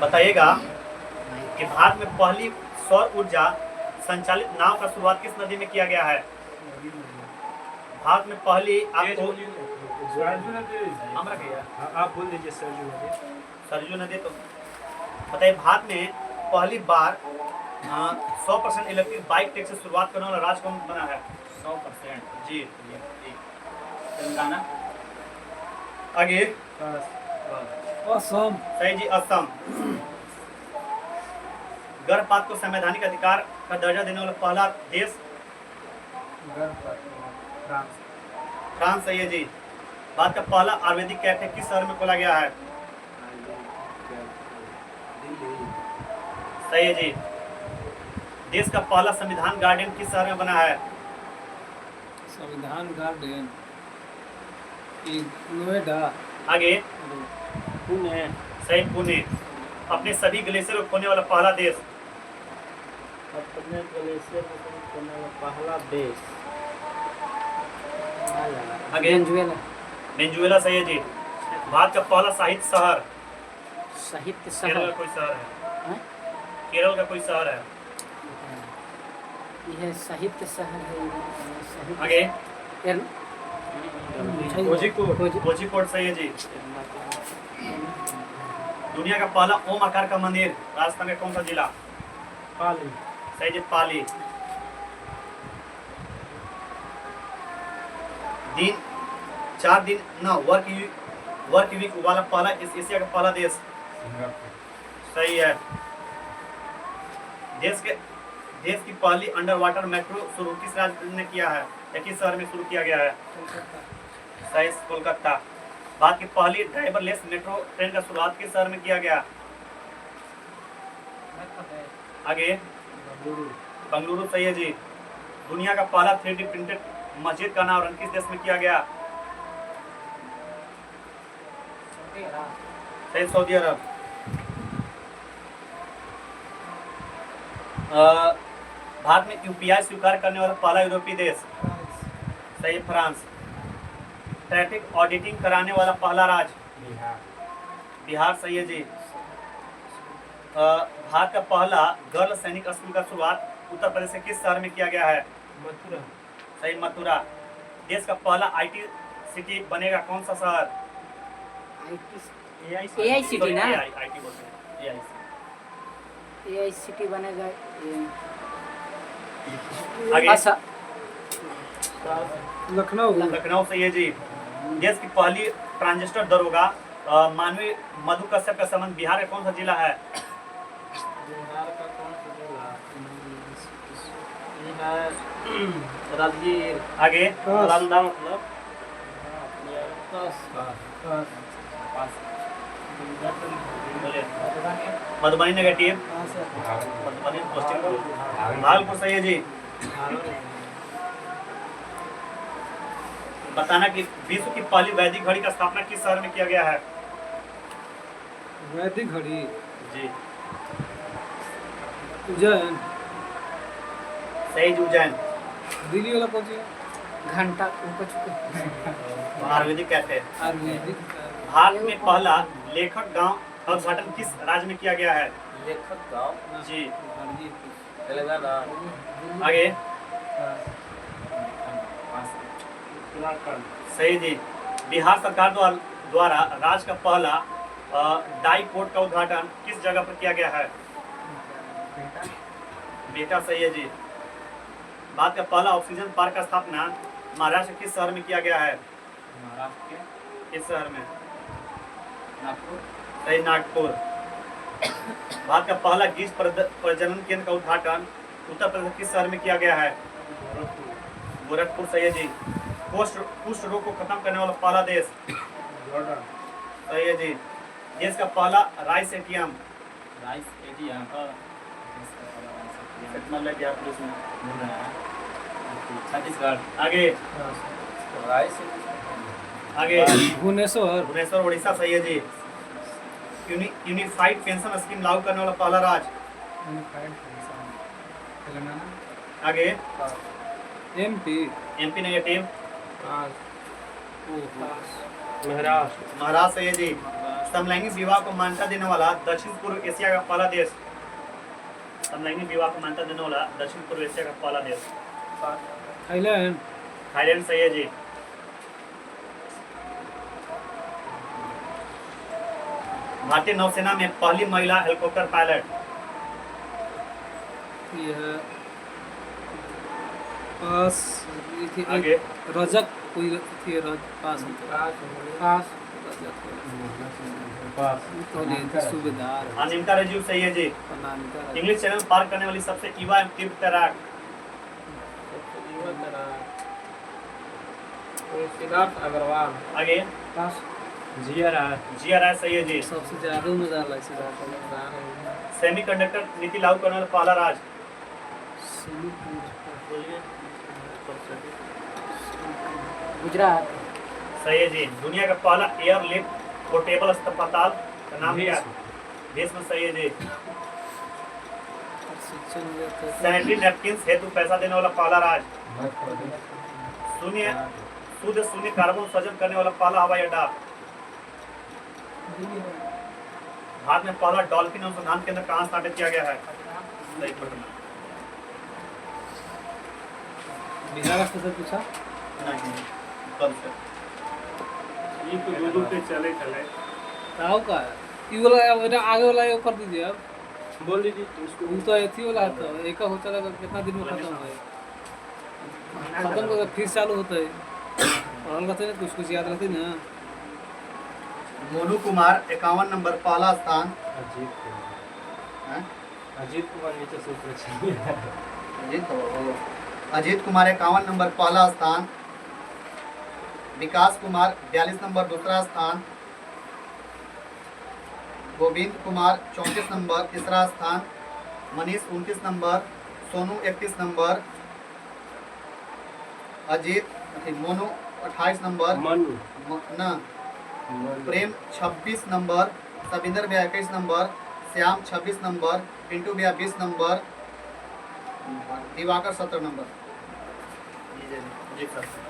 बताइएगा कि भारत में पहली सौर ऊर्जा संचालित नाव का शुरुआत किस नदी में किया गया है? भारत में पहली आपको हमरा कहिए आप बोल दीजिए सरजू नदी। सरजू नदी। तो बताइए भारत में पहली बार 100% इलेक्ट्रिक बाइक टैक्स से शुरुआत करने वाला राज्य कौन बना है? 100% जी, तेलंगाना। आगे, असम। सही जी, असम। गर्भपात को संवैधानिक अधिकार का दर्जा देने वाला पहला देश? फ्रांस। फ्रांस। सही है जी। भारत का पहला आयुर्वेदिक कैफे किस शहर में खोला गया है? सही है जी। देश का पहला संविधान गार्डन किस शहर में बना है? संविधान गार्डन नोएडा। आगे, पुणे। सही, पुणे। अपने सभी ग्लेशियर को खोने वाला पहला देश? अपने ग्लेशियर को खोने वाला पहला देश आगे, वेनेजुएला। वेनेजुएला। सही है जी। भारत का पहला साहित्य शहर? साहित्य केरल शहर का कोई शहर है? हैं? केरल का कोई शहर है? यह साहित्य शहर है। साहित्य आगे, शहर। कोझिकोड। कोझिकोड। सही है जी। दुनिया का पहला ओम आकार का मंदिर राजस्थान का कौन सा जिला? पाली। सही जी, पाली। दिन 4 दिन न वर्क वीक वाला पहला एशिया का पहला देश? सही है। देश की पहली अंडर वाटर मेट्रो शुरू किस राज्य ने किया है या किस शहर में शुरू किया गया है? सही, कोलकाता। भारत की पहली ड्राइवरलेस मेट्रो ट्रेन का शुरुआत किस शहर में किया गया? आगे, बंगलुरु। सही है जी। दुनिया का पहला 3D प्रिंटेड मस्जिद का नाम किस देश में किया गया? सही, सऊदी अरब। भारत में यूपीआई स्वीकार करने वाला पहला यूरोपीय देश? सही, फ्रांस। ट्रैफिक ऑडिटिंग कराने वाला पहला राज्य? बिहार। बिहार। सही है जी। भारत का पहला गर्ल सैनिक स्कूल का शुरुआत उत्तर प्रदेश के किस शहर में किया गया है? मथुरा। सही, मथुरा। देश का पहला आईटी सिटी बनेगा कौन सा शहर? AICT ना? आईटी बोलते हैं, AICT। AICT बनेगा आगे, अच्छा, लखनऊ। लखनऊ। सही है जी। देश की पहली ट्रांजिस्टर दरोगा मानवीय मधु कश्यप का संबंध बिहार का कौन सा जिला है? बिहार का कौन सा जिला? ये है राजगीर। आगे, नालंदा मतलब बोलिए। Madhubani negative, Madhubani positive, Bhagalpur. सही है जी। बताना कि विश्व की पहली वैदिक घड़ी का स्थापना किस शहर में किया गया है? वैदिक घड़ी जी, उज्जैन। सही जी, उज्जैन। दिल्ली वाला कौन सी? घंटा उनको चुके आयुर्वेदिक कहते हैं। आयुर्वेदिक। भारत में पहला लेखक गांव का उद्घाटन किस राज्य में किया गया है? लेखक गाँव जी, तेलंगाना। आगे। सही जी। बिहार सरकार द्वारा राज्य का पहला डाई पोर्ट का उद्घाटन किस जगह पर किया गया है? बेटा। सही है जी। भारत का पहला ऑक्सीजन पार्क का स्थापना महाराष्ट्र किस शहर में किया गया है? महाराष्ट्र के किस शहर में? नागपुर। सही, नागपुर। भारत का पहला गीज प्रजनन केंद्र का उद्घाटन उत्तर प्रदेश किस शहर में किया गया है? गोरखपुर। सही है जी। कुष्ठ रोग को खत्म करने वाला पहला देश? जॉर्डन। सही है जी। देश का पहला rice ATM? Rice ATM. Bihar police में। छत्तीसगढ़। आगे, राइस आगे। भुवनेश्वर। भुवनेश्वर, उड़ीसा। सही है जी। यूनिफाइड पेंशन स्कीम लागू करने वाला पहला राज्य? तेलंगाना। आगे, MP. MP negative, Maharashtra. Maharashtra. सही है जी। समलैंगिक विवाह को मान्यता देने वाला दक्षिण पूर्व एशिया का पहला देश? समलैंगिक विवाह को मान्यता देने वाला दक्षिण पूर्व एशिया का पहला देश? थाईलैंड। थाईलैंड। सही है जी। भारतीय नौसेना में पहली महिला हेलीकॉप्टर पायलट? ये है पास। ये थी आगे, रजक कोई थी पास पास तो नहीं थी सूबेदार। अनिमिता राजीव। सही है जी। अनामिका इंग्लिश चैनल पार करने वाली सबसे युवा एवं तीव्र तैराक? सिद्धार्थ अग्रवाल। आगे, पास। जिया जिया राय। सही है जी। सबसे ज्यादा उम्मीदवार है सिद्धार्थ अग्रवाल। सेमीकंडक्टर नीति लागू करने वाला पहला राज्य? गुजरात। सही है जी। दुनिया का पहला एयर लिफ्ट पोर्टेबल अस्पताल का नाम क्या है? देश में। सही है जी। सैनिटरी नैपकिन हेतु पैसा देने वाला पहला राज्य? शुद्ध कार्बन उत्सर्जन करने वाला पहला हवाई अड्डा? भारत में पहला डॉल्फिन अनुसंधान केंद्र कहाँ स्थापित किया गया है? सही, पटना। बिहार से पूछा नहीं, कल से। ये तो दो पे चले ताऊ का ये वाला आगे वाला ये कर दीजिए आप। बोल दीजिए उसको। वो तो एथी वाला है, तो एक हो चलेगा कितना दिन में खत्म है? खत्म होगा फिर चालू होता है। पढ़ल रहते ना, कुछ कुछ याद रहते ना। मोनू कुमार 51 नंबर पहला स्थान। अजीत कुमार। हैं? अजीत कुमार नीचे से ऊपर चाहिए। अजीत कुमार 51 नंबर पहला स्थान। विकास कुमार 42 नंबर दूसरा स्थान। गोविंद कुमार 34 नंबर तीसरा स्थान। Manish 29 number. Sonu 31 number. Ajit Monu 28 number. Manu. न मनु। प्रेम 26 नंबर। सविंदर भैया 21 नंबर। श्याम 26 नंबर। पिंटू भैया 20 नंबर। दिवाकर 17 नंबर। जी सर।